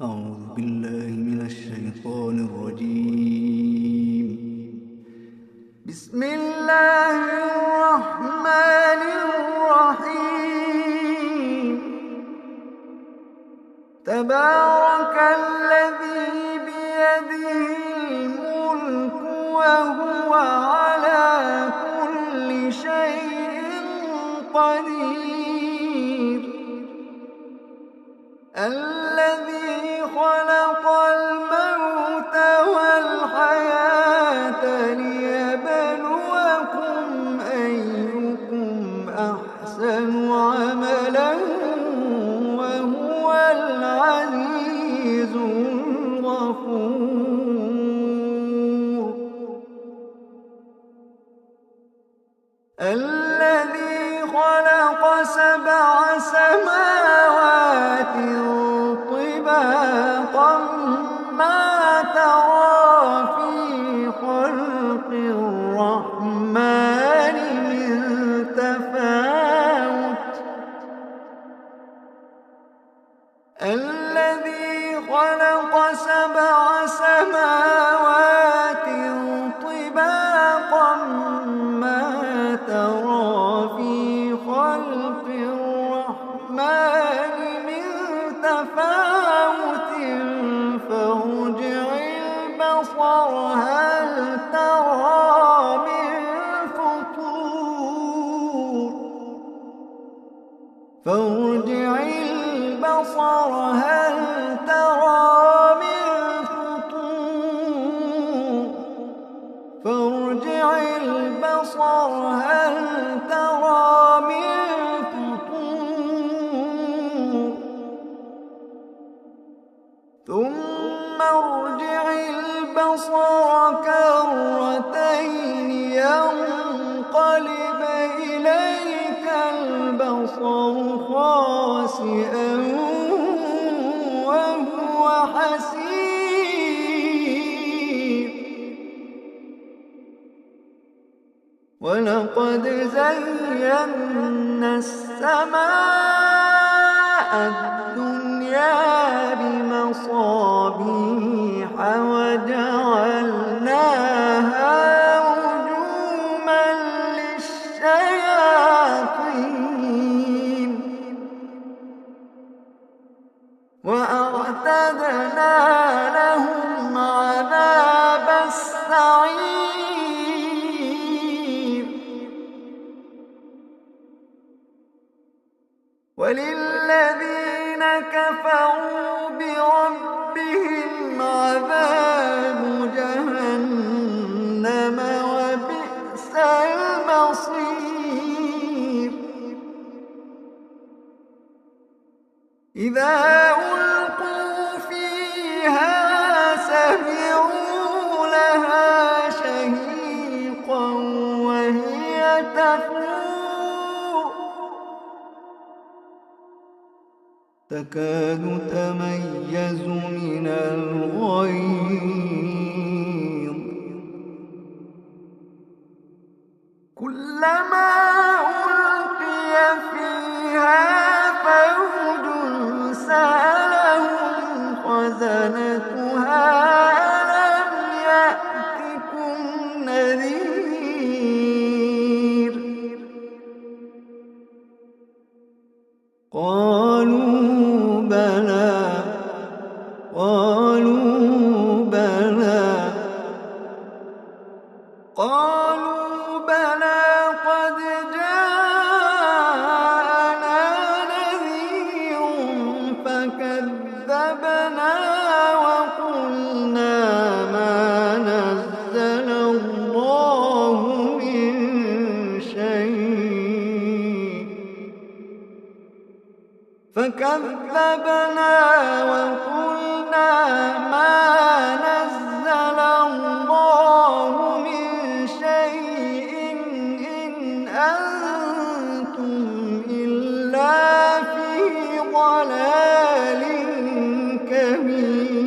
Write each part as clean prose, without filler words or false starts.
أعوذ بالله من الشيطان الرجيم. بسم الله الرحمن الرحيم. تبارك الذي بيده الملك وهو على كل شيء قدير. الذي خلق الموت والحياة ليبلوكم أيكم أحسن عملا وهو العزيز الغفور. الذي خلق 7 سماوات طباقا ما ترى في خلق الرحمن من تفاوت. الذي خلق 7 سماوات طباقا ما ترى في خلق الرحمن من تفاوت فارجع البصر هل ترى من فطور. فارجع البصر هل ترى من فطور. فارجع البصر هل ترى من فطور. ثم ارجع البصر كرتين ينقلب إليك البصر خاسئا وهو حسير. ولقد زينا السماء الدنيا بمصابيح وجعلناها رجوما للشياطين وأعتدنا لهم عذاب السعير. وللذين كفروا بربهم عذاب جهنم وبئس المصير. إذا ألقوا فيها سمعوا لها شهيقا وهي تفور تكاد تميز من الغيظ. كلما ألقي فيها فوج سألهم خزنتها ألم يأتكم نذير. قالوا بلى. قالوا بلى. قالوا بلى قد جاءنا نذير فكذبنا وقلنا ما نزل الله من شيء. فكذبنا وقلنا ما نزل الله من شيء إن أنتم إلا في ضلال كبير.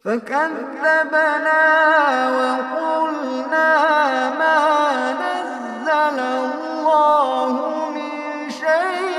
فكذبنا وقلنا ما نزل الله من شيء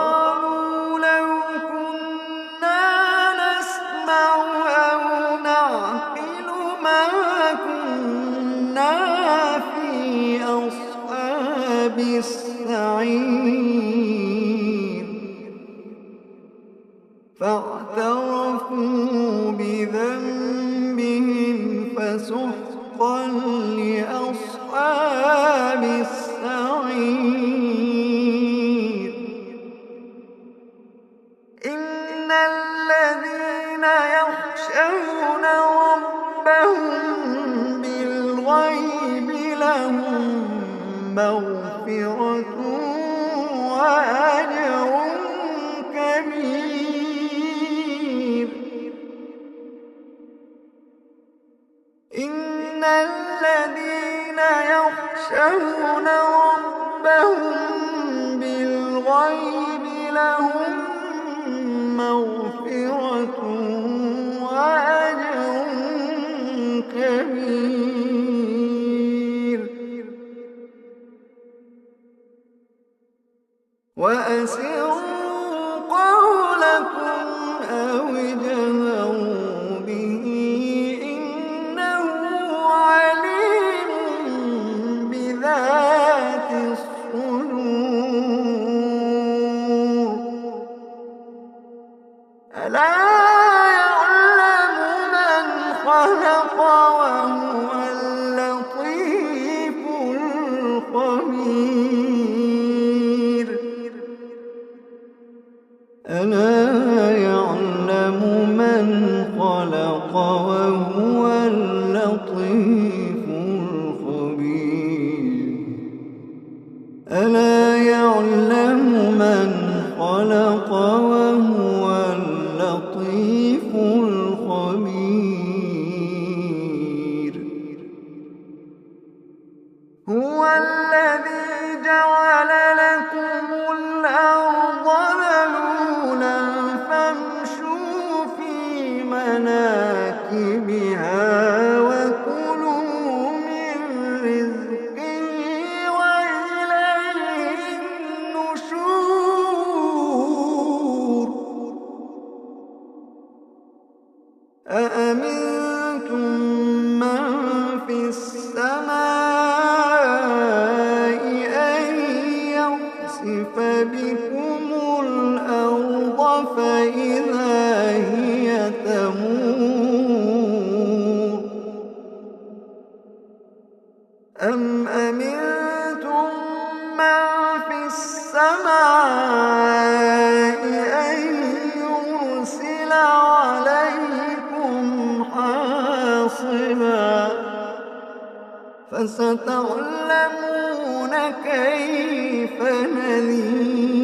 وقالوا لو كنا نسمع أو نعقل ما كنا في أصحاب السعير فاعترفوا بذنبهم فسحقا لأصحاب السعير إن الذين يخشون ربهم بالغيب لهم مغفرة وأجر كبير إن الذين يخشون ربهم بالغيب لهم مغفرة وأجر كبير وأسروا قولكم أو اجهروا به إنه عليم بذات الصدور ألا يعلم من خلق وهو اللطيف الخبير ألا يعلم من خلق وهو اللطيف الخبير ألا يعلم من خلق وهو اللطيف الخبير هو الذي جعل لكم الأرض ذلولا فامشوا في مناكبها وكلوا من رزقه وإليه النشور أأمنتم من في السماء أن يخسف بكم الأرض فإذا هي تمور أم أمنتم من في السماء أن يرسل عليكم حاصبا فستعلمون كيف نذير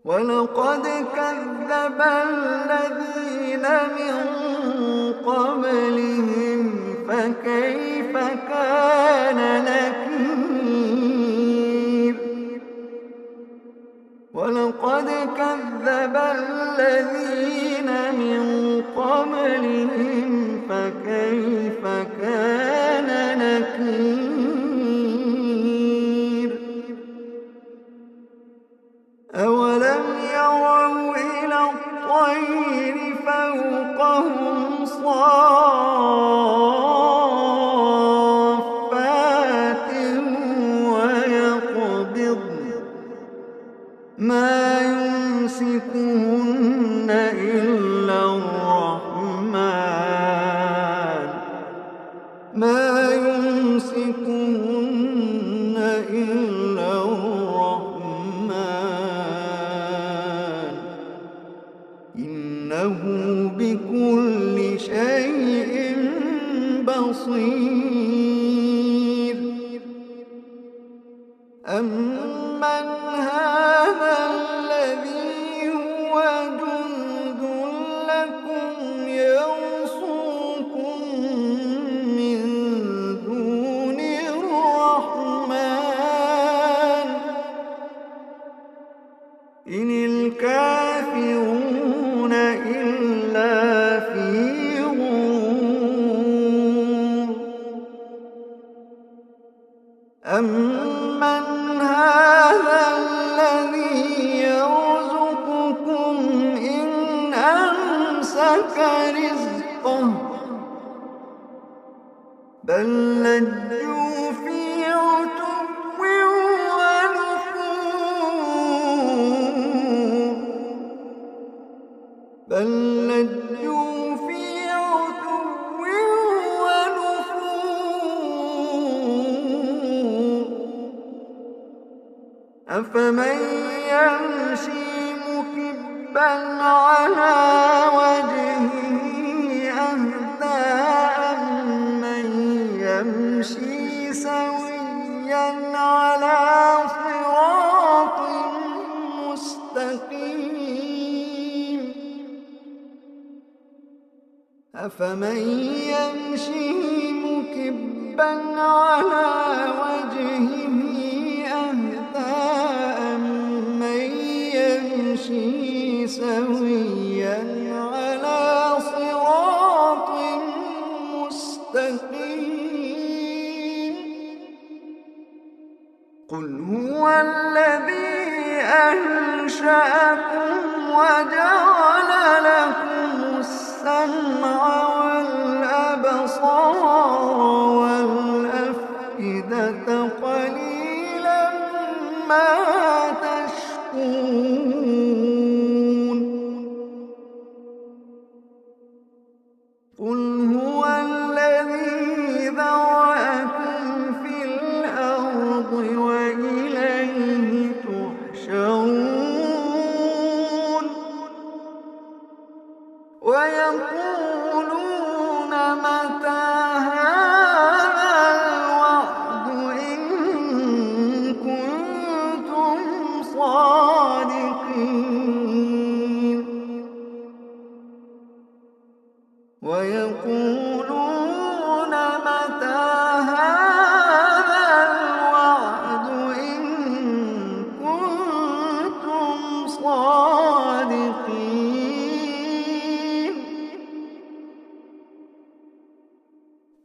ولقد كذب الذين من قبلهم فكيف كان نكير ولقد كذب الذين من قبلهم فكيف كان نكير أولم يروا إلى الطير فوقهم صافات ويقبضن ما يمسكهن إلا الرحمن ما يمسكهن إلا الرحمن إنه بكل شيء بصير أمن هذا الذي هو جند لكم يرصوكم من دون الرحمن إن الكافرون إلا في غرور أمن رزقه بل لجوا في عتو ونفور بل لجوا في عتو ونفور أفمن يمشي مكبا على وجهه أهدى أمن يمشي سويا على صراط مستقيم أفمن يمشي مكبا على وجهه أهدى أمن يمشي سويا على صراط مستقيم قل هو الذي أنشأكم وجعل لكم السمع والأبصار والأفئدة قليلا ما تشكرون قل هو الذي ذرأكم في الأرض وإليه تحشرون ويقولون متى هذا الوعد إن كنتم صادقين ويقولون متى هذا الوعد إن كنتم صادقين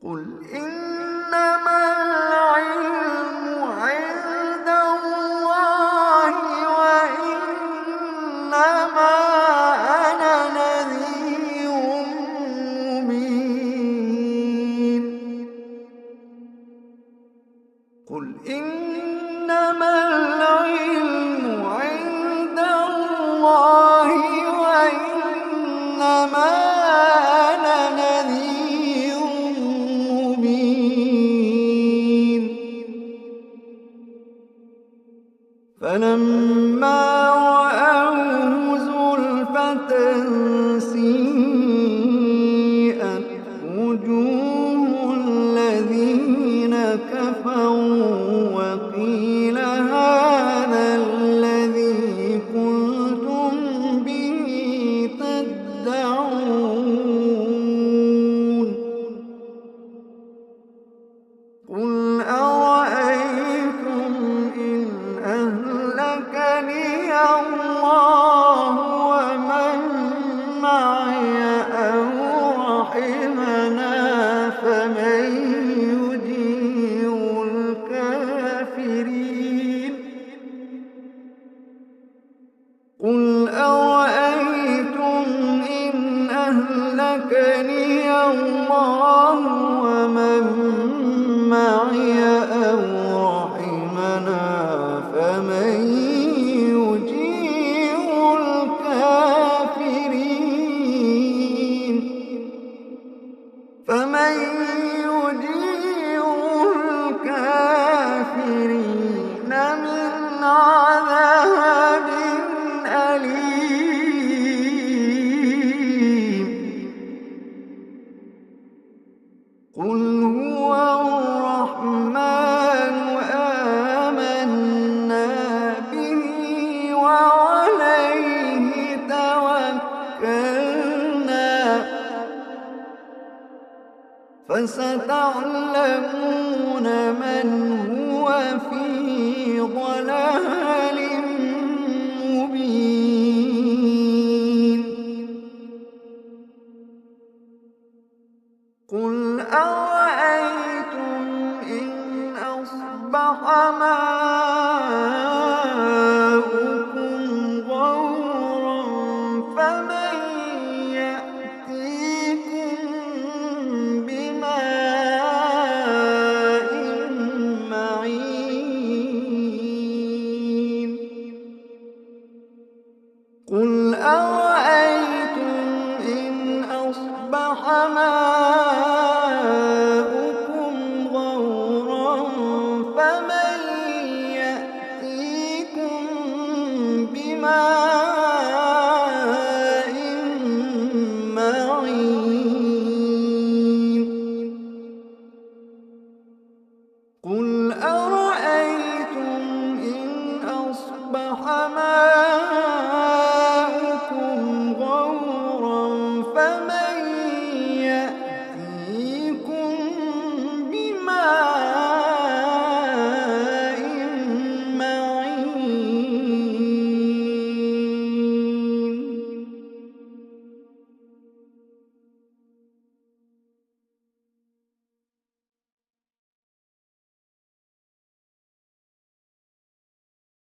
قل إنما العلم عند الله وإنما أنا نذير مبين قل إنما العلم عند الله وإنما أنا نذير مبين فلما رأوه زلفة سيئت وجوه الذين كفروا وقيل هذا الذي كنتم به تدعون قل أرأيتم إن أهلكني الله ومن معي أو رحمنا فمن يجير الكافرين قل أرأيتم إن أهلكني الله ومن معي أو رحمنا فمن يجير الكافرين من عذاب أليم قل هو الرحمن آمنا به وعليه توكلنا فستعلمون من هو في ضلال